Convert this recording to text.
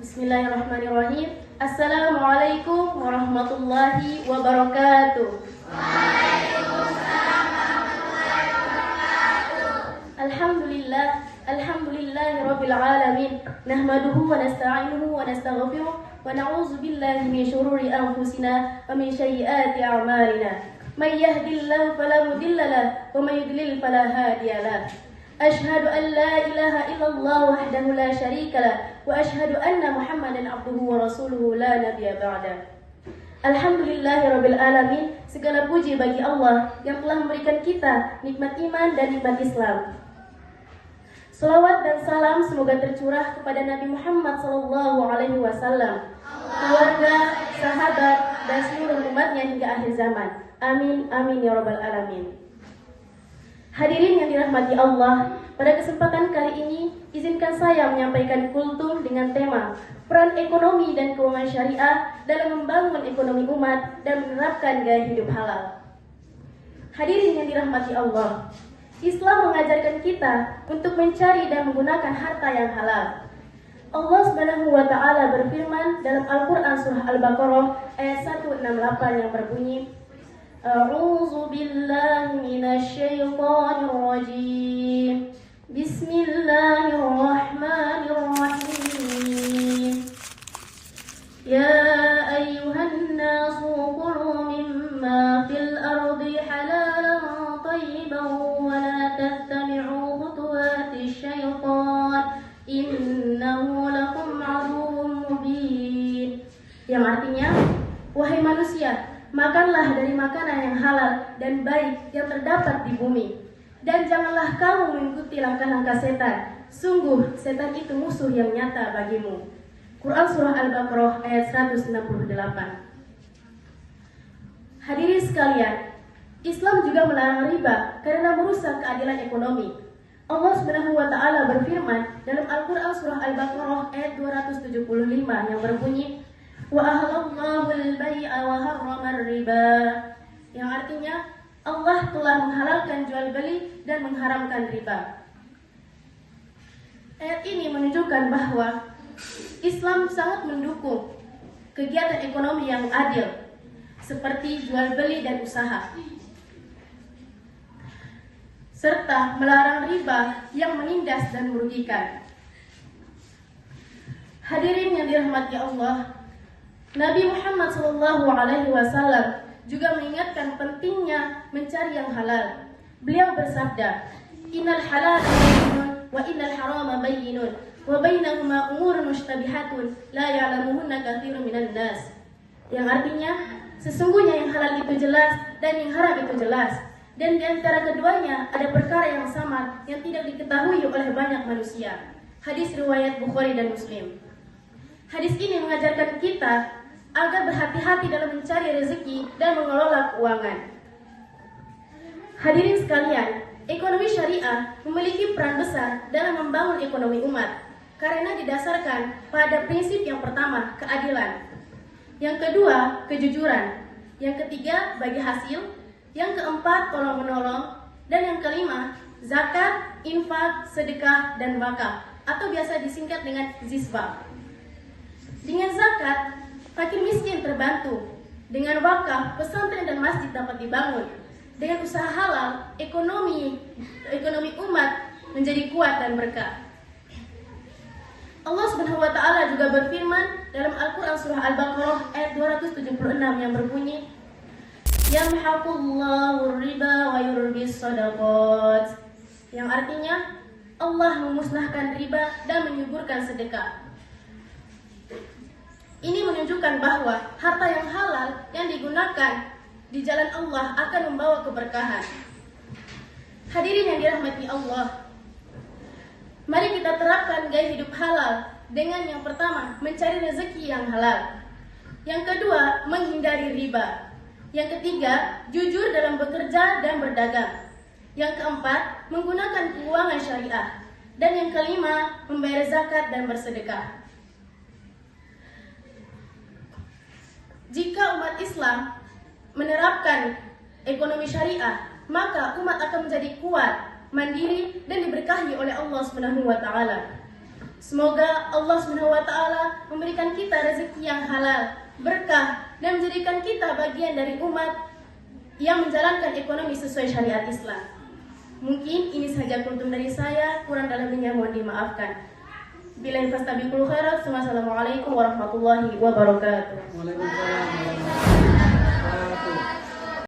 Bismillahirrahmanirrahim. Assalamualaikum warahmatullahi wabarakatuh. Waalaikumsalam warahmatullahi wabarakatuh. Alhamdulillahirabbil alamin. Nahmaduhu wa nasta'inuhu wa nastaghfiruh wa na'udzu billahi min shururi anfusina wa min sayyiati a'malina. May yahdihillahu fala mudilla lahu wa may yudlil fala hadiya lahu. Ashhadu an la ilaha illallah wahdahu la syarika lah wa ashhadu anna Muhammadan abduhu wa rasuluhu la nabiyya ba'da. Alhamdulillahirabbil alamin. Segala puji bagi Allah yang telah memberikan kita nikmat iman dan nikmat Islam. Selawat dan salam semoga tercurah kepada Nabi Muhammad SAW, keluarga, sahabat, dan seluruh umatnya hingga akhir zaman. Amin, amin ya rabbal alamin. Hadirin yang dirahmati Allah, pada kesempatan kali ini izinkan saya menyampaikan kultum dengan tema peran ekonomi dan keuangan syariah dalam membangun ekonomi umat dan menerapkan gaya hidup halal. Hadirin yang dirahmati Allah, Islam mengajarkan kita untuk mencari dan menggunakan harta yang halal. Allah Subhanahu wa taala berfirman dalam Al-Qur'an surah Al-Baqarah ayat 168 yang berbunyi, A'udzu billahi minasy syaithanir rajim. Bismillahirrahmanirrahim. Ya ayyuhan nasu kulu mimma fil ardi halalan thayyiban wa la tattabi'u khutuwatisy syaitan innahu lakum 'aduwwun mubin. Yang artinya, wahai manusia, makanlah dari makanan yang halal dan baik yang terdapat di bumi. Dan janganlah kamu mengikuti langkah-langkah setan. Sungguh, setan itu musuh yang nyata bagimu. Quran Surah Al-Baqarah ayat 168. Hadirin sekalian, Islam juga melarang riba karena merusak keadilan ekonomi. Allah Subhanahu wa taala berfirman dalam Al-Quran Surah Al-Baqarah ayat 275 yang berbunyi, Wa ahallallahu al-bai'a wa harramar riba. Yang artinya Allah telah menghalalkan jual beli dan mengharamkan riba. Ayat ini menunjukkan bahwa Islam sangat mendukung kegiatan ekonomi yang adil seperti jual beli dan usaha, serta melarang riba yang menindas dan merugikan. Hadirin yang dirahmati Allah, Nabi Muhammad SAW juga mengingatkan pentingnya mencari yang halal. Beliau bersabda, Innal halal bayyinun wa innal harama bayyinun wa bainahuma umurun mushtabihatun la ya'lamuhunna katsirun minan nas. Yang artinya, sesungguhnya yang halal itu jelas dan yang haram itu jelas, dan di antara keduanya ada perkara yang samar yang tidak diketahui oleh banyak manusia. Hadis riwayat Bukhari dan Muslim. Hadis ini mengajarkan kita agar berhati-hati dalam mencari rezeki dan mengelola keuangan. Hadirin sekalian, ekonomi syariah memiliki peran besar dalam membangun ekonomi umat karena didasarkan pada prinsip yang pertama, keadilan. Yang kedua, kejujuran. Yang ketiga, bagi hasil. Yang keempat, tolong-menolong. Dan yang kelima, zakat, infak, sedekah, dan wakaf, atau biasa disingkat dengan zisbah. Dengan zakat, fakir miskin terbantu. Dengan wakaf, pesantren dan masjid dapat dibangun. Dengan usaha halal, ekonomi umat menjadi kuat dan berkah. Allah Subhanahu wa taala juga berfirman dalam Al-Qur'an surah Al-Baqarah ayat 276 yang berbunyi, Yamhaqullahu riba wa yurbis shadaqat. Yang artinya, Allah memusnahkan riba dan menyuburkan sedekah. Ini menunjukkan bahwa harta yang halal yang digunakan di jalan Allah akan membawa keberkahan. Hadirin yang dirahmati Allah, mari kita terapkan gaya hidup halal dengan yang pertama, mencari rezeki yang halal. Yang kedua, menghindari riba. Yang ketiga, jujur dalam bekerja dan berdagang. Yang keempat, menggunakan keuangan syariah. Dan yang kelima, membayar zakat dan bersedekah. Jika umat Islam menerapkan ekonomi syariah, maka umat akan menjadi kuat, mandiri, dan diberkahi oleh Allah Subhanahu wa taala. Semoga Allah SWT memberikan kita rezeki yang halal, berkah, dan menjadikan kita bagian dari umat yang menjalankan ekonomi sesuai syariat Islam. Mungkin ini saja kultum dari saya, kurang dalamnya mohon dimaafkan. Billahi fastabiqul khairat. Wassalamualaikum warahmatullahi wabarakatuh. Waalaikumsalam warahmatullahi wabarakatuh.